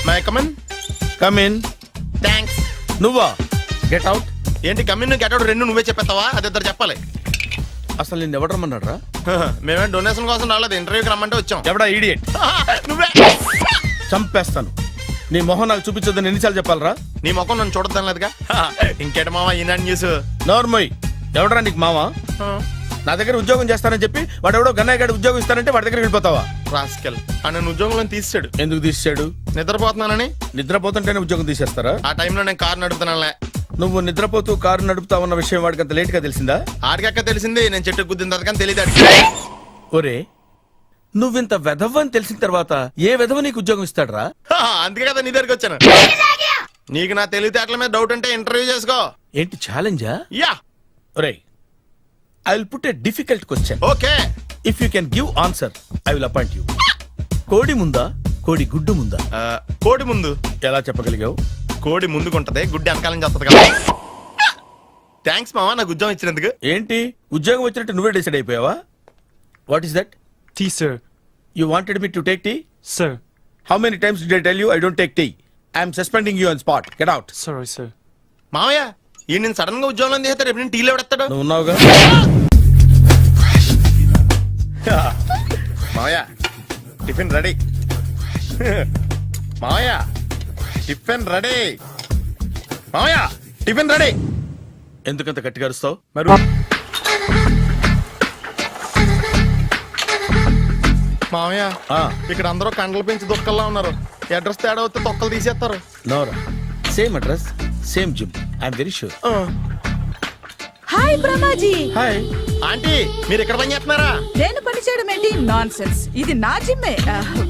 My come on. Come in. Thanks. నువ్వా? Get out. ఏంటి come in get out రెండు నువ్వే చెప్పేస్తావా? అది ఇద్దరు చెప్పాలి. అసలు నిన్ను ఎవడు రమ్మన్నాడు రా? మేమేం డొనేషన్ కోసం రాలేదు, ఇంటర్వ్యూకి రమ్మంటే వచ్చాం. ఎవడా ఈడియట్? నువ్వే. చంపేస్తాను. నీ మొహం నాకు చూపించొద్దని ఎన్నిసార్లు చెప్పాలరా? నీ ముఖం నన్ను చూడద్దనలేదుగా. ఇంకేట మామ ఈనాడు న్యూస్. నోర్మోయ్. ఎవడరా నీకు మావా? నా దగ్గర ఉద్యోగం చేస్తానని చెప్పి వాడు ఎవడో గన్నయ్య గారి ఉద్యోగం ఇస్తానంటే వాడి దగ్గర వెళ్ళిపోతావా? రాస్కెల్. నన్ను ఉద్యోగంలో తీసాడు. ఎందుకు తీసాడు? నిద్రపోతున్నానని. నిద్రపోతుంటేనే ఉద్యోగం తీసేస్తారా? ఆ టైంలో నేను కారు నడుపుతున్నానులే. నువ్వు నిద్రపోతూ కారు నడుపుతావన్న విషయం వాడికి అంత లేట్ గా తెలిసిందా? ఆడికక్క తెలిసింది, నేను చెట్టు గుద్దిన తర్వాత కానీ తెలియదు. ఒరే, నువ్వింత వెధవ్ అని తెలిసిన తర్వాత ఏ వెధవ నీకు ఉద్యోగం ఇస్తాడరా? అందుకే కదా నీ దగ్గరికి వచ్చాను. నీకు నా తెలివితేటల మీద డౌట్ అంటే ఇంటర్వ్యూ చేసుకో. ఏంటి ఛాలెంజా? యా. ఒరే, I will put a difficult question. Okay. If you can give answer I will appoint you. కోడి ముందా, కోడి గుడ్డు ముందా? కోడి ముందు. ఎలా చెప్పగలిగావు? కోడి ముందుకుంటది, గుడ్డి వెనకాలం చేస్తుంది కదా. థ్యాంక్స్ మామా నాకు ఉద్యోగం ఇచ్చినందుకు. ఏంటి ఉద్యోగం వచ్చినట్టు నువ్వే డిసైడ్ అయిపోయావా? What is that? Tea, sir. You wanted me to take tea? Sir. How many times did I tell you I don't take tea? I am suspending you on spot. Get out. Sorry, sir. మామయ్య ఈ నేను sudden గా ఉద్యోగంలో తీస్తాడు. రేపు నేను టీలో పెడతాడు. నువ్వు ఉన్నావుగా? మామయ్య టిఫిన్ రెడీ. మామయ్య టిఫిన్ రెడీ. మామయ్య టిఫిన్ రెడీ. ఎందుకంత గట్టిగా అరుస్తావు? మరి మామయ్య ఇక్కడ అందరూ కండలు పెంచి దుక్కల్లా ఉన్నారు. అడ్రస్ తేడా వస్తే తొక్కలు తీసేస్తారు. నోరా, same address, same gym. I'm very sure. Hi Brahmaji. Hi aunty, మీరు ఇక్కడ పని చేస్తున్నారా? నేను పని చేయడం ఏంటి? Nonsense. ఇది నా జిమ్మే.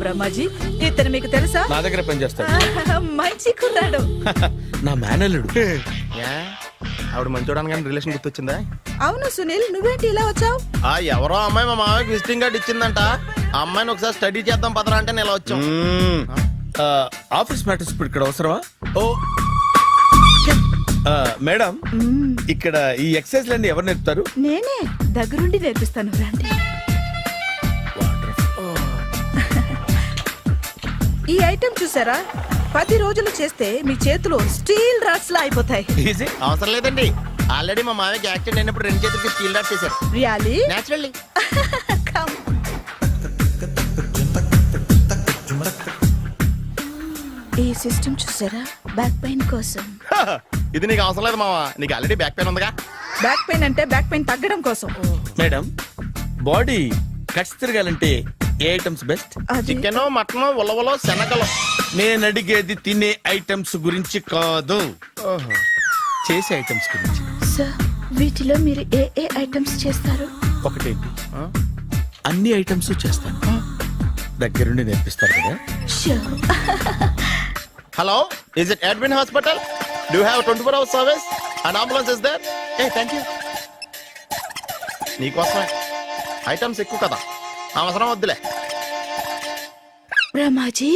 బ్రహ్మాజీ ఇతను మీకు తెలుసా? నా దగ్గర పని చేస్తాడు. మంచి కుర్రాడు. నా మేనల్లుడు. ఆవిడ మంచి చూడడానికి రిలేషన్ గుర్తొచ్చిందా? అవును సునీల్, నువ్వేంటి ఇలా వచ్చావు? ఎవరో అమ్మాయి మా మామయ్యకి విజిటింగ్ కార్డు ఇచ్చిందంట. ఆ అమ్మాయిని ఒకసారి స్టడీ చేద్దాం పదరా అంటే నేను ఇలా వచ్చాం. ఆఫీస్ మ్యాటర్స్ ఇప్పుడు ఇక్కడ అవసరమా? ఓ మేడం, ఇక్కడ ఈ ఎక్సర్సైజ్ లన్నీ ఎవరు నేర్పుతారు? నేనే దగ్గరుండి నేర్పిస్తాను, రండి. ఈ ఐటెం చూసారా? 10 రోజులు చేస్తే మీ చేతులు స్టీల్ రాట్స్ లా అయిపోతాయి. అవసరం లేదండి, ఆల్రెడీ మా మామయ్యకి యాక్సిడెంట్ అయినప్పుడు 2 చేతులకి స్టీల్ డాట్ చేశారు. రియల్లీ? నేచురల్లీ. ఈ సిస్టమ్ చూసారా? బ్యాక్ పెయిన్ కోసం. ఇది నీకు అవసరం లేదు మావా, నీకు ఆల్రెడీ బ్యాక్ పెయిన్ ఉందిగా. బ్యాక్ పెయిన్ అంటే బ్యాక్ పెయిన్ తగ్గడం కోసం. మేడం, బాడీ కట్స్ తిరగాలంటే ఏ ఐటమ్స్ బెస్ట్? చికెన్, మటన్, ఉలవలో, శనగలు. నేను అడిగేది తినే ఐటమ్స్ గురించి కాదు, చేసే ఐటమ్స్ గురించి. సార్, వీటిలో మీరు ఏ ఏ ఐటమ్స్ చేస్తారు? ఒకటేంటి, అన్ని ఐటమ్స్ చేస్తాను. దగ్గరుండి నేర్పిస్తారు కదా. Hello, is it admin hospital? Do have 24 hours service and ambulance is there? Thank you. నీకోసమే ఐటమ్స్ ఎక్కువ కదా, అవసరం వద్దులే. బ్రహ్మాజీ